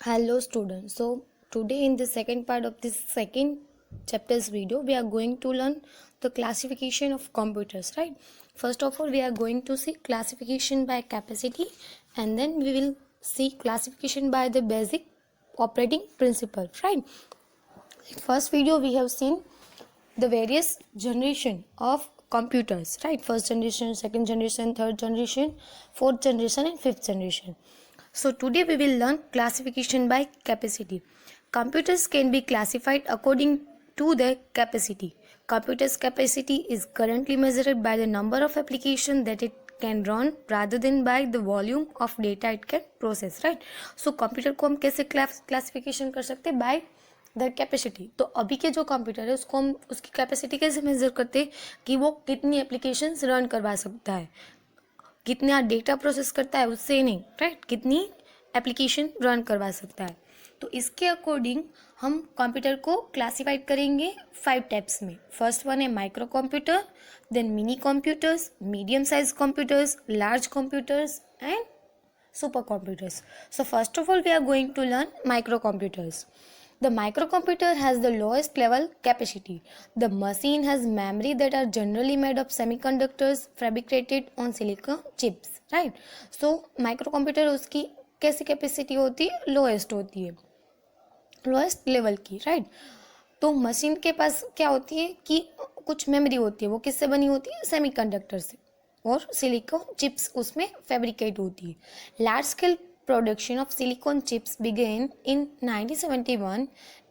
Hello students. So today in the second part of this second chapter's video we are going to learn the classification of computers, right? First of all we are going to see classification by capacity and then we will see classification by the basic operating principle, right? In first video we have seen the various generation of computers, right? First generation, second generation, third generation, fourth generation and fifth generation. So today we will learn classification by capacity. Computers can be classified according to their capacity. Computer's capacity is currently measured by the number of applications that it can run rather than by the volume of data it can process, right? So computer को हम कैसे classification कर सकते हैं? By the capacity. तो अभी के जो कंप्यूटर है उसको हम उसकी कैपेसिटी कैसे मेजर करते हैं कि वो कितनी एप्लीकेशंस रन करवा सकता है, कितना डेटा प्रोसेस करता है, उससे नहीं, राइट, कितनी एप्लीकेशन रन करवा सकता है. तो इसके अकॉर्डिंग हम कंप्यूटर को क्लासीफाइड करेंगे 5 टाइप्स में. फर्स्ट वन है micro computer, then mini computers, medium size computers, large computers and super computers. So first of all we are going to learn micro computers. The microcomputer has the lowest level capacity. The machine has memory that are generally made of semiconductors fabricated on silicon chips, right? So microcomputer उसकी कैसी capacity होती है? Lowest होती है, lowest level की, right? तो machine के पास क्या होती है कि कुछ मेमोरी होती है. वो किससे बनी होती है? सेमीकंडक्टर से, और सिलिकॉन चिप्स उसमें फैब्रिकेट होती है. Large scale production of silicon chips began in 1971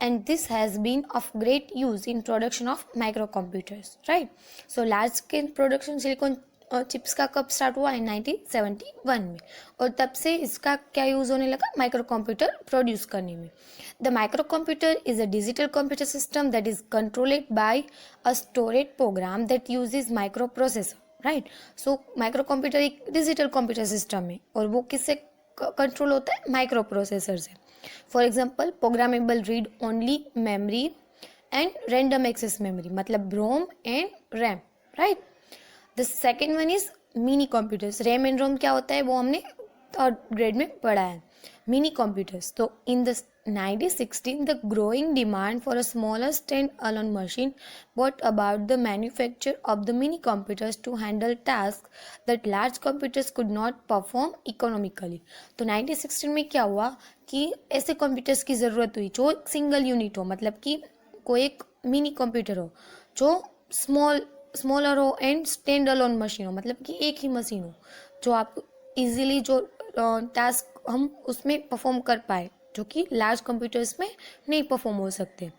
and this has been of great use in production of microcomputers, right? So large scale production silicon chips का कब स्टार्ट हुआ है? 1971 में, और तब से इसका क्या यूज़ होने लगा? माइक्रो कंप्यूटर प्रोड्यूस करने में. The micro computer is a digital computer system that is controlled by a storage program that uses micro processor, right? So micro computer एक डिजिटल कंप्यूटर सिस्टम है और वो किससे कंट्रोल होता है? माइक्रो प्रोसेसर से. For example programmable read only memory and random access memory, मतलब ROM and RAM, right? The second one is mini computers. RAM and ROM क्या होता है वो हमने थर्ड ग्रेड में पढ़ा है. Mini computers. तो in the 1916 the growing demand for a smaller stand-alone machine brought about the manufacture of the mini computers to handle tasks that large computers could not perform economically. तो 1916 में क्या हुआ कि ऐसे कंप्यूटर्स की ज़रूरत हुई जो सिंगल यूनिट हो, मतलब कि कोई एक मिनी कंप्यूटर हो जो स्मॉलर हो एंड स्टैंड अलोन मशीन हो, मतलब कि एक ही मशीन हो जो आप इजीली जो टास्क हम उसमें परफॉर्म कर पाए, जो कि लार्ज कंप्यूटर्स में नहीं परफॉर्म हो सकते.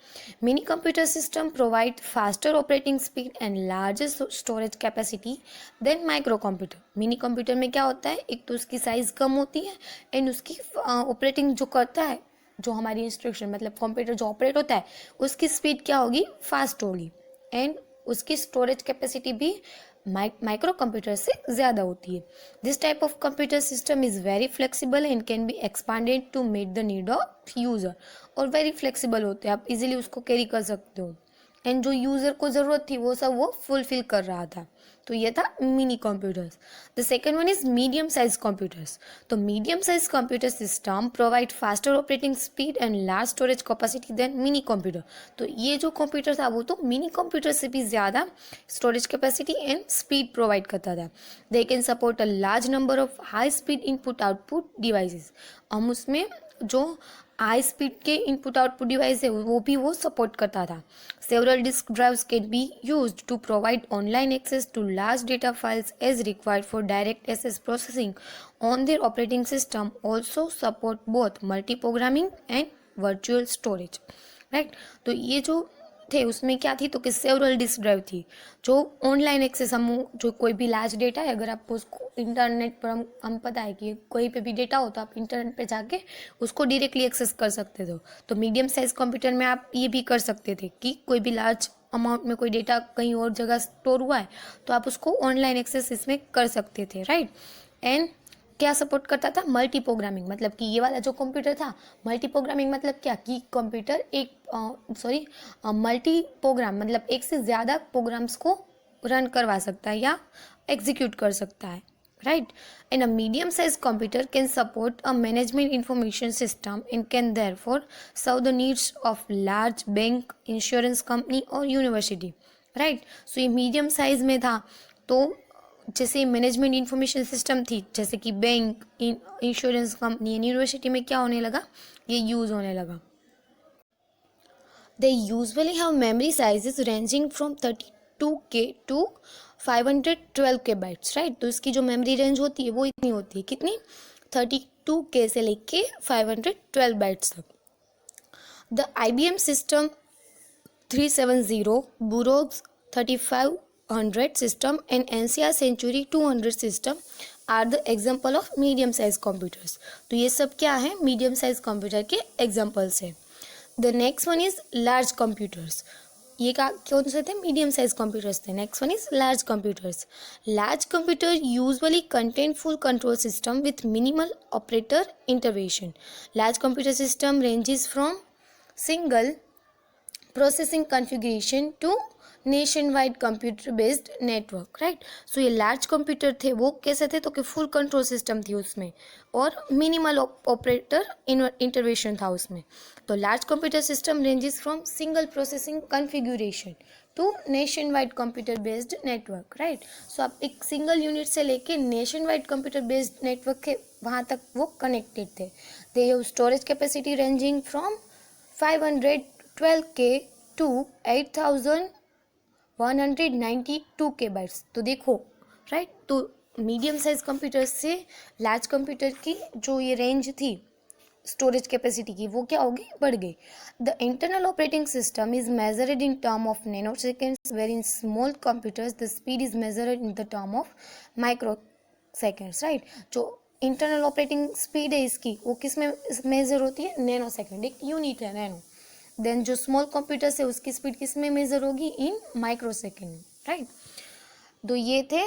Mini computer system provide faster operating speed and larger storage capacity than micro computer. Mini computer में क्या होता है? एक तो उसकी साइज कम होती है एंड उसकी ऑपरेटिंग जो करता है, जो हमारी इंस्ट्रक्शन, मतलब कंप्यूटर जो ऑपरेट होता है उसकी स्पीड क्या होगी? फास्ट होगी. एंड उसकी स्टोरेज कैपेसिटी भी माइक्रो कंप्यूटर से ज़्यादा होती है. This type of computer system is very flexible and can be expanded to meet the need of user. और वेरी फ्लेक्सिबल होते हैं, आप इजीली उसको कैरी कर सकते हो एंड जो यूज़र को ज़रूरत थी वो सब वो फुलफिल कर रहा था. तो ये था mini computers. The second one is medium size computers. तो medium size computer system provide faster operating speed and large storage capacity than mini computer. तो ये जो कंप्यूटर था वो तो मिनी कंप्यूटर से भी ज़्यादा storage capacity and speed provide करता था. They can support a large number of high speed input output devices. हम उसमें जो हाई स्पीड के इनपुट आउटपुट डिवाइस है वो भी वो सपोर्ट करता था. Several disk drives can be used to provide online access to large data files as required for direct access processing on their operating system. Also support both multi programming and virtual storage, right? तो ये जो थे उसमें क्या थी? तो कि several disk drive थी जो ऑनलाइन एक्सेस, हम जो कोई भी लार्ज डेटा है अगर आपको उसको इंटरनेट पर हम पता है कि कोई पे भी डेटा हो तो आप इंटरनेट पे जाके उसको डायरेक्टली एक्सेस कर सकते थे. तो मीडियम साइज कंप्यूटर में आप ये भी कर सकते थे कि कोई भी लार्ज अमाउंट में कोई डेटा कहीं और जगह स्टोर हुआ है तो आप उसको ऑनलाइन एक्सेस इसमें कर सकते थे, राइट? एंड क्या सपोर्ट करता था? Multi programming. मतलब कि ये वाला जो कंप्यूटर था, मल्टी प्रोग्रामिंग मतलब क्या कि कंप्यूटर मल्टी प्रोग्राम मतलब एक से ज़्यादा प्रोग्राम्स को रन करवा सकता है या एग्जीक्यूट कर सकता है. right? And a medium sized computer can support a management information system and can therefore serve the needs of large bank, insurance company or university, right? So ये मीडियम साइज में था, तो जैसे मैनेजमेंट इंफॉर्मेशन सिस्टम थी, जैसे कि bank, insurance company, university में क्या होने लगा, ये यूज़ होने लगा. They usually have memory sizes ranging from 32K to 512K bytes, right? तो इसकी जो मेमोरी रेंज होती है वो इतनी होती है, कितनी, 32K से लेके 512 बाइट्स तक. The IBM system 370, Burroughs 3500 system and NCR Century 200 system are the example of medium size computers. तो ये सब क्या है, मीडियम साइज कंप्यूटर के एग्जाम्पल्स है. The next one is large computers. ये का कौन से थे, मीडियम साइज कंप्यूटर्स थे. Next one is large computers. Large computer usually contain full control system with minimal operator intervention. Large computer system ranges from single processing configuration to nation wide computer based network, right. So ये large computer थे, वो कैसे थे, तो कि full control system थी उसमें और मिनिमल ऑपरेटर इंटरवेंशन था उसमें. तो large computer system ranges from single processing configuration to nation wide computer based network, right. So आप एक सिंगल यूनिट से लेके nation wide computer based network के वहाँ तक वो कनेक्टेड थे. They have storage capacity ranging from 512K to 8192K bytes. तो देखो, राइट, तो मीडियम साइज कंप्यूटर से लार्ज कंप्यूटर की जो ये रेंज थी स्टोरेज कैपेसिटी की, वो क्या होगी, बढ़ गई. The internal operating system is measured in term of nano seconds, where in small computers the speed is measured in the term of micro seconds, right. जो इंटरनल ऑपरेटिंग स्पीड है इसकी, वो किस में मेजर होती है, नैनो सेकेंड, एक unit है नैनो. देन जो स्मॉल कंप्यूटर्स है उसकी स्पीड किस में मेजर होगी, इन माइक्रो सेकेंड, राइट. तो ये थे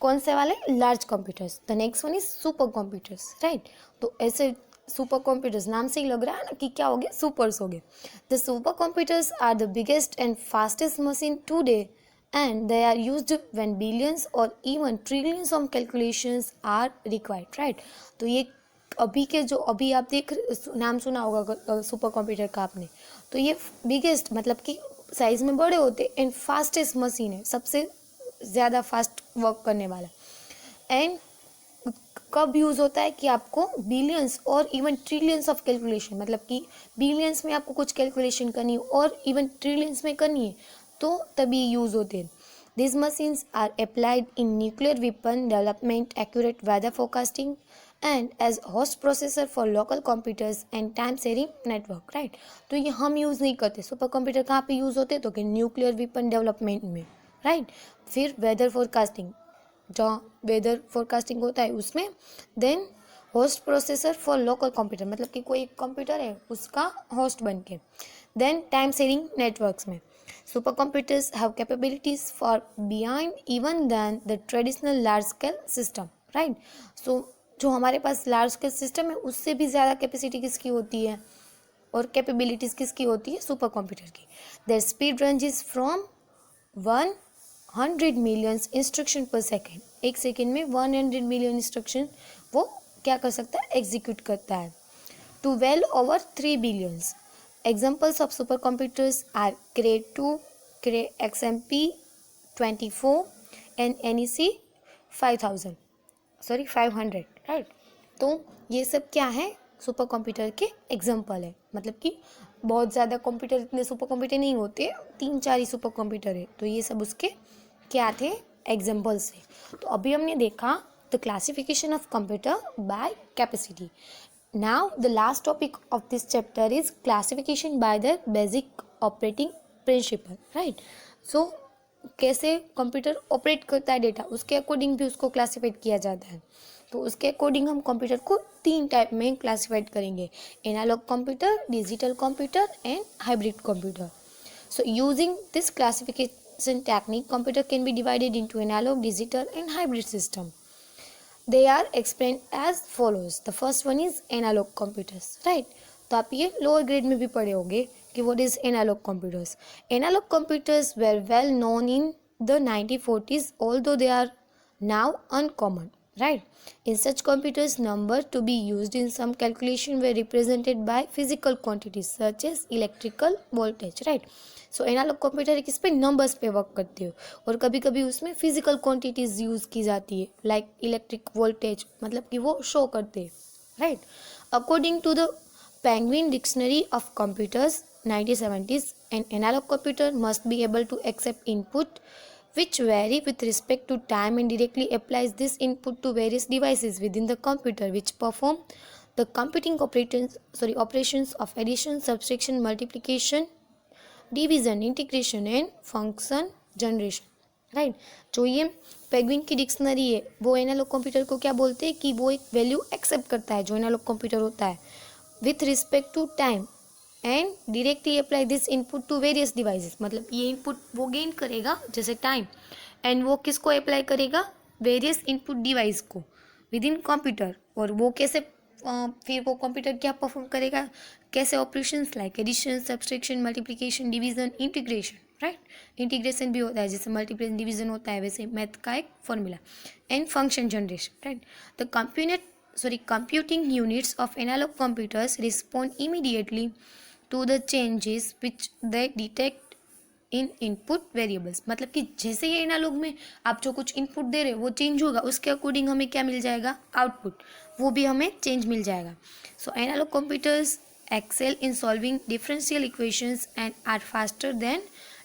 कौन से वाले, large computers. The next one is super computers, right. तो ऐसे सुपर कंप्यूटर्स नाम से ही लग रहा है ना कि क्या हो गए, सुपर्स हो गए. The super computers are the biggest and fastest machine today and they are used when billions or even trillions of calculations are required, right. तो ये अभी के जो अभी आप देख नाम सुना होगा सुपर कंप्यूटर का आपने, तो ये बिगेस्ट मतलब कि साइज में बड़े होते एंड फास्टेस्ट मशीन है, सबसे ज़्यादा फास्ट वर्क करने वाला. एंड कब यूज़ होता है कि आपको बिलियंस और इवन ट्रिलियंस ऑफ कैलकुलेशन, मतलब कि बिलियंस में आपको कुछ कैलकुलेशन करनी है और इवन ट्रिलियंस में करनी है, तो तभी यूज़ होते हैं. These machines are applied in nuclear weapon development, accurate weather forecasting, and as host processor for local computers and time sharing network, right. तो ये हम यूज़ नहीं करते. सुपर कंप्यूटर कहाँ पे यूज़ होते, तो कि न्यूक्लियर वेपन डेवलपमेंट में, राइट. फिर वेदर फोरकास्टिंग, जहाँ वेदर फोरकास्टिंग होता है उसमें. Then host processor for local computer, मतलब कि कोई कंप्यूटर है उसका होस्ट बन के. देन टाइम शेयरिंग नेटवर्क्स में supercomputers have capabilities far beyond even than the traditional large scale system, right. So जो हमारे पास लार्ज स्केल सिस्टम है उससे भी ज़्यादा कैपेसिटी किसकी होती है और कैपेबिलिटीज़ किसकी होती है, सुपर कंप्यूटर की. There speed ranges from 100 million instruction पर सेकेंड. एक सेकेंड में 100 मिलियन इंस्ट्रक्शन वो क्या कर सकता है, एग्जीक्यूट करता है. To well over 3 billions. Examples of supercomputers are Cray 2, Cray XMP 24 and NEC 500, right. तो ये सब क्या है, सुपर कंप्यूटर के एग्जाम्पल है. मतलब कि बहुत ज़्यादा कंप्यूटर, इतने सुपर कंप्यूटर नहीं होते, 3-4 ही सुपर कंप्यूटर है. तो ये सब उसके क्या थे, एग्जाम्पल्स थे. तो अभी हमने देखा the classification of computer by capacity. Now the last topic of this chapter is classification by the basic operating principle, right. So कैसे कंप्यूटर ऑपरेट करता है डेटा, उसके अकॉर्डिंग भी उसको क्लासिफाइड किया जाता है. तो उसके अकॉर्डिंग हम कंप्यूटर को 3 टाइप में क्लासिफाइड करेंगे, analog computer, digital computer and hybrid computer. So using this classification technique, computer can be divided into analog, digital and hybrid system. They are explained as follows. The first one is analog computers, right. तो आप ये lower grade में भी पढ़े होंगे कि what is analog computers. Analog computers were well known in the 1940s, although they are now uncommon, right? In such computers, number to be used in some calculation were represented by physical quantities such as electrical voltage, right? So analogue computer किस पे numbers पे work करते हो और कभी कभी उसमें physical quantities use की जाती है लाइक इलेक्ट्रिक वोल्टेज, मतलब कि वो शो करते हैं, right? According to the Penguin dictionary of computers 1970s, an analog computer must be able to accept input which vary with respect to time and directly applies this input to various devices within the computer which perform the computing operations of addition, subtraction, multiplication, division, integration and function generation, right? जो ये penguin की dictionary है वो analogue computer को क्या बोलते हैं कि वो एक वैल्यू एक्सेप्ट करता है जो एनालॉग कंप्यूटर होता है with respect to time and directly apply this input to various devices, मतलब ये इनपुट वो गेन करेगा जैसे टाइम, एंड वो किसको अप्लाई करेगा? वेरियस इनपुट डिवाइस को विद इन कंप्यूटर। और वो कैसे फिर वो कंप्यूटर क्या परफॉर्म करेगा, कैसे operations like addition, subtraction, multiplication, division, integration, right? Integration भी होता है जैसे मल्टीप्लिकेशन डिवीजन होता है वैसे मैथ का एक formula, and function generation, right? The computing units of analog computers respond immediately to the changes which they detect in input variables, मतलब कि जैसे ही एनालॉग में आप जो कुछ इनपुट दे रहे हो वो चेंज होगा, उसके अकॉर्डिंग हमें क्या मिल जाएगा? आउटपुट, वो भी हमें चेंज मिल जाएगा। So analog computers excel in solving differential equations and are faster than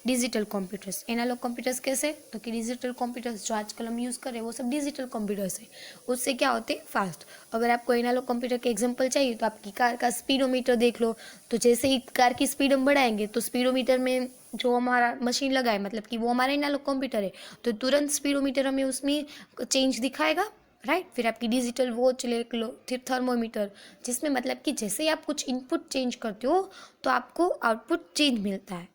digital computers. Analog computers कैसे? तो कि डिजिटल कंप्यूटर्स जो आजकल हम यूज़ कर रहे हैं वो सब डिजिटल कंप्यूटर्स है, उससे क्या होते हैं? फास्ट। अगर आपको एनालॉग कंप्यूटर के एग्जांपल चाहिए तो आपकी कार का स्पीडोमीटर देख लो, तो जैसे ही कार की स्पीड हम बढ़ाएंगे तो स्पीडोमीटर में जो हमारा मशीन लगा है, मतलब कि वो हमारा एनालॉग कंप्यूटर है, तो तुरंत स्पीडोमीटर हमें उसमें चेंज दिखाएगा, राइट? फिर आपकी डिजिटल वॉच ले लो, फिर थर्मोमीटर, जिसमें मतलब कि जैसे ही आप कुछ इनपुट चेंज करते हो तो आपको आउटपुट चेंज मिलता है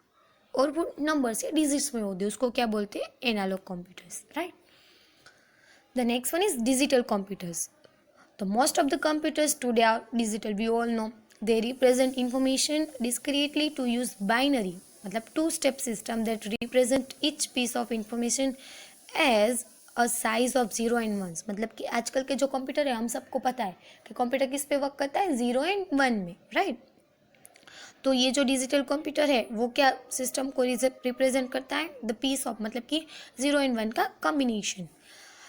और वो नंबर्स या डिजिट्स में होते हैं, उसको क्या बोलते हैं? Analog computers, right? The next one is digital computers. The most of the computers today are digital. We all know they represent information discretely to use binary, मतलब two step system that represent each piece of information as a size of 0 and 1. मतलब कि आजकल के जो computer है हम सबको पता है कि कंप्यूटर किस पे वर्क करता है? 0 and 1 में, राइट? तो ये जो डिजिटल कंप्यूटर है वो क्या सिस्टम को रिप्रेजेंट करता है? द पीस ऑफ, मतलब कि 0 and 1 का combination.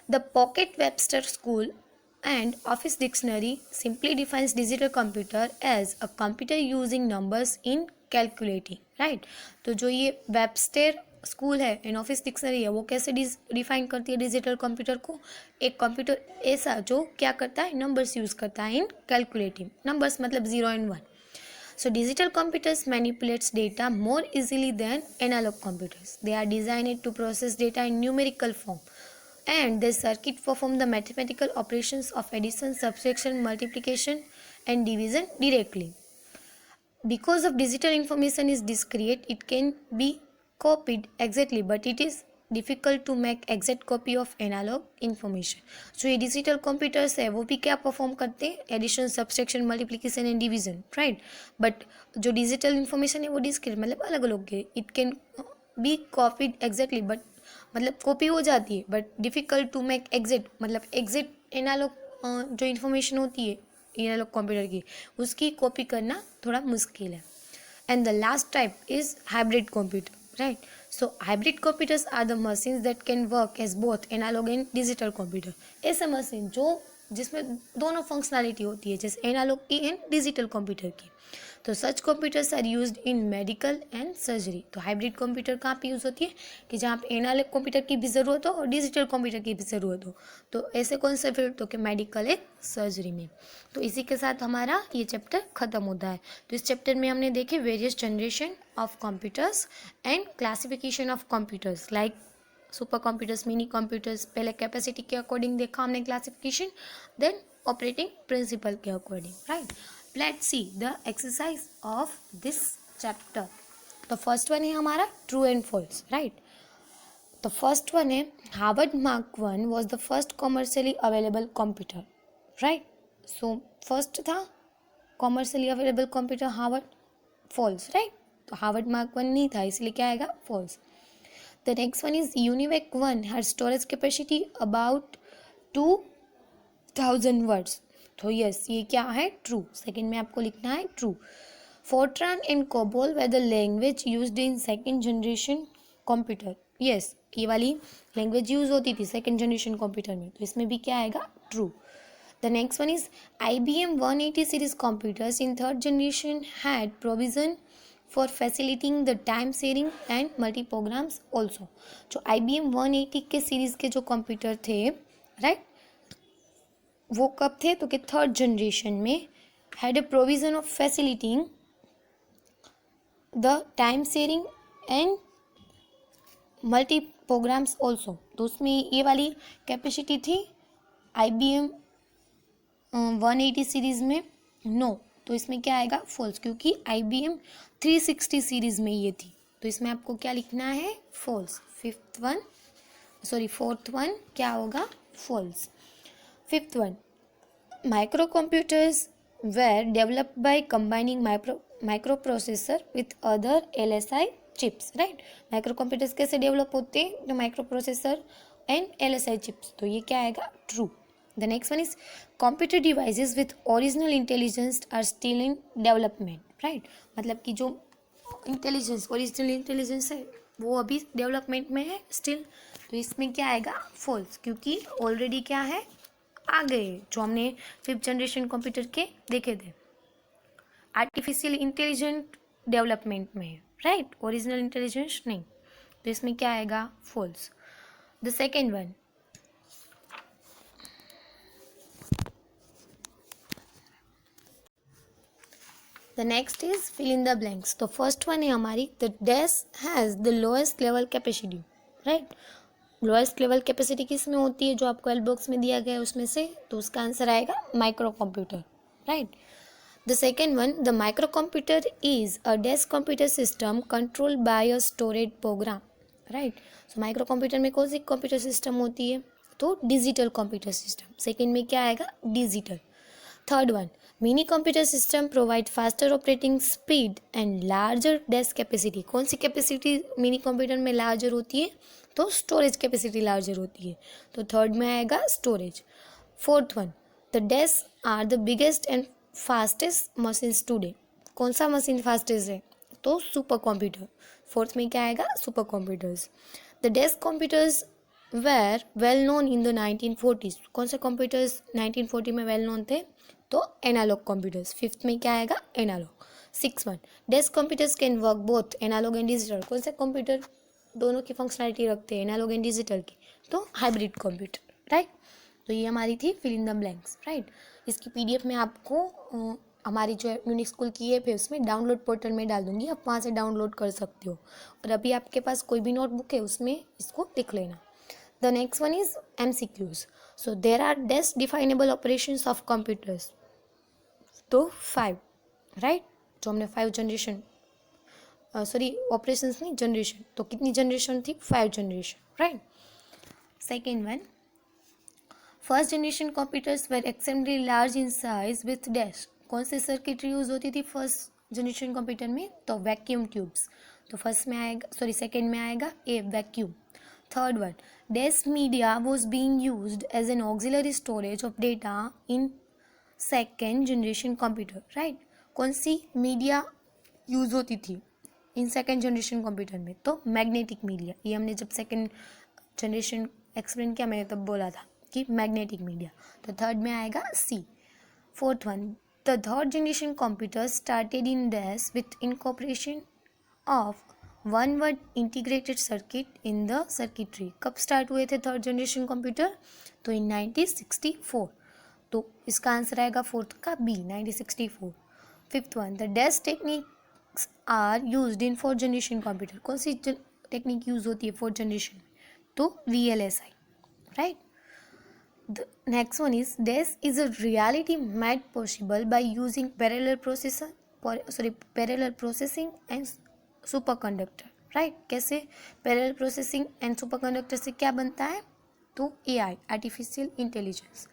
The Pocket Webster School and Office Dictionary simply defines digital computer as a computer using numbers in calculating, right? तो जो ये वेबस्टर स्कूल है एंड ऑफिस डिक्शनरी है वो कैसे डिफाइन करती है डिजिटल कंप्यूटर को? एक कंप्यूटर ऐसा जो क्या करता है? नंबर्स यूज करता है इन कैलकुलेटिंग. नंबर्स मतलब 0 and 1. So digital computers manipulates data more easily than analog computers. They are designed to process data in numerical form, and the circuit perform the mathematical operations of addition, subtraction, multiplication and division directly. Because of digital information is discrete, it can be copied exactly, but it is difficult to make exact copy of analog information. So ये digital computers है वो भी क्या perform करते हैं? Addition, subtraction, multiplication and division, right? But जो digital information है वो डिस्क्रीट, मतलब अलग अलग है. It can be copied exactly, but मतलब कॉपी हो जाती है, but difficult to make exact, मतलब एग्जैक्ट एनालॉग जो इन्फॉर्मेशन होती है एनालॉग कंप्यूटर की उसकी कॉपी करना थोड़ा मुश्किल है. And the last type is hybrid computer, right? So hybrid computers are the machines that can work as both analog and digital computer. ऐसे मशीन जो जिसमें दोनों फंक्शनैलिटी होती है, जैसे एनालॉग की एंड डिजिटल कंप्यूटर की. तो such computers are used in medical and surgery. तो हाइब्रिड कंप्यूटर कहाँ पे यूज़ होती है? कि जहाँ पे एनालॉग कंप्यूटर की भी ज़रूरत हो और डिजिटल कंप्यूटर की भी ज़रूरत हो. तो ऐसे कौन से फील्ड? तो कि मेडिकल एंड सर्जरी में. तो इसी के साथ हमारा ये चैप्टर ख़त्म होता है. तो इस चैप्टर में हमने देखे various generation of computers and classification of computers like super computers, mini computers. पहले कैपेसिटी के अकॉर्डिंग देखा हमने क्लासिफिकेशन, देन ऑपरेटिंग प्रिंसिपल के according, right? Let's see the exercise of this chapter. The first one है हमारा true and false, right? The first one है Harvard Mark 1 was the first commercially available computer, right? So first था commercially available computer Harvard, false, right? तो Harvard Mark 1 नहीं था इसलिए क्या आएगा? False. The next one is UNIVAC 1 has storage capacity about 2000 words. तो yes ये क्या है ट्रू. सेकेंड में आपको लिखना है true. Fortran and COBOL way the language used in second generation computer. Yes ये वाली लैंग्वेज यूज होती थी सेकेंड जनरेशन कंप्यूटर में, तो इसमें भी क्या आएगा true. The next one is IBM 180 series computers in third generation had provision for facilitating the time sharing and multi programs also. जो IBM 180 के सीरीज के जो कंप्यूटर थे राइट वो कब थे तो कि थर्ड जनरेशन में had a provision of facilitating the time sharing and multi programs also. तो उसमें ये वाली कैपेसिटी थी IBM 180 सीरीज में नो. तो इसमें क्या आएगा फॉल्स, क्योंकि IBM 360 सीरीज में ये थी. तो इसमें आपको क्या लिखना है फॉल्स. फोर्थ वन क्या होगा false. Fifth one micro computers were developed by combining micro processor with other LSI chips. Right micro computers कैसे डेवलप होते हैं, micro processor and LSI chips. तो ये क्या आएगा true. The next one is computer devices with original intelligence are still in development. Right? मतलब कि जो ओरिजिनल इंटेलिजेंस है वो अभी डेवलपमेंट में है स्टिल. तो इसमें क्या आएगा फॉल्स, क्योंकि ऑलरेडी क्या है आ गए जो हमने फिफ्थ जनरेशन कंप्यूटर के देखे थे. आर्टिफिशियल इंटेलिजेंट डेवलपमेंट में है राइट, ओरिजिनल इंटेलिजेंस नहीं. तो इसमें क्या आएगा false. The second one The next is fill in the blanks. तो फर्स्ट वन है हमारी the desk has the lowest level capacity. Right lowest level capacity किस में होती है जो आपको एल बॉक्स में दिया गया है उसमें से, तो उसका आंसर आएगा micro computer. Right the second one the micro computer is a desk computer system controlled by a storage program. Right so micro computer में कौन सी कंप्यूटर सिस्टम होती है तो डिजिटल कंप्यूटर सिस्टम. सेकेंड में क्या आएगा digital. Third one mini computer system provide faster operating speed and larger desk capacity. कौन सी capacity mini computer में लार्जर होती है तो स्टोरेज कैपेसिटी लार्जर होती है. तो थर्ड में आएगा storage. Fourth one the desk are the biggest and fastest machines today. कौन सा मशीन फास्टेस्ट है तो सुपर कंप्यूटर. फोर्थ में क्या आएगा super computers. The desk computers were well known in the 1940s. कौन से कंप्यूटर्स 1940 में वेल नोन थे तो एनालॉग कंप्यूटर्स. फिफ्थ में क्या आएगा analog. Six one desk computers can work both analog and digital. कौन से कंप्यूटर दोनों की फंक्शनैलिटी रखते हैं एनालॉग एंड डिजिटल की तो हाइब्रिड कंप्यूटर. राइट तो ये हमारी थी fill in the blanks. Right इसकी PDF में आपको हमारी जो यूनिक स्कूल की ऐप है उसमें डाउनलोड पोर्टल में डाल दूंगी, आप वहाँ से डाउनलोड कर सकते हो. और अभी आपके पास कोई भी नोटबुक है उसमें इसको लिख लेना. The next one is MCQs. So there are desk definable operations of computers. तो 5 राइट जो हमने 5 जनरेशन ऑपरेशंस नहीं जनरेशन, तो कितनी जनरेशन थी 5 generation. Right second one first generation computers were extremely large in size with desk. कौन सी circuitry use होती थी फर्स्ट जनरेशन कंप्यूटर में तो वैक्यूम ट्यूब्स. तो फर्स्ट में आएगा सेकेंड में आएगा a vacuum. Third one desk media was being used as an auxiliary storage of data in second generation computer. Right कौन सी मीडिया यूज होती थी इन सेकेंड जनरेशन कंप्यूटर में तो मैग्नेटिक मीडिया. ये हमने जब सेकेंड जनरेशन एक्सप्लेन किया मैंने तब बोला था कि मैग्नेटिक मीडिया. तो थर्ड में आएगा C. Fourth one the third generation computer started in desk with incorporation of one word integrated circuit in the circuitry. कब स्टार्ट हुए थे थर्ड जनरेशन कंप्यूटर तो इन 1964. तो इसका आंसर आएगा फोर्थ का B 1964. Fifth one the desk techniques are used in fourth generation computer. कौन सी टेक्निक यूज होती है फोर्थ जनरेशन तो VLSI. Right the next one is desk is a reality made possible by using parallel processing and super conductor. Right कैसे parallel processing and super conductor से क्या बनता है तो AI आर्टिफिशियल इंटेलिजेंस.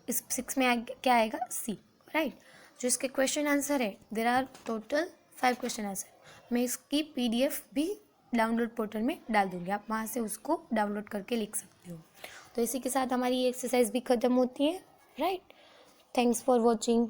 इस 6 में क्या आएगा C. राइट जो इसके क्वेश्चन आंसर है there are total 5 question answer. मैं इसकी PDF भी डाउनलोड पोर्टल में डाल दूँगी, आप वहाँ से उसको डाउनलोड करके लिख सकते हो। तो इसी के साथ हमारी ये एक्सरसाइज भी ख़त्म होती है, राइट। Thanks for watching.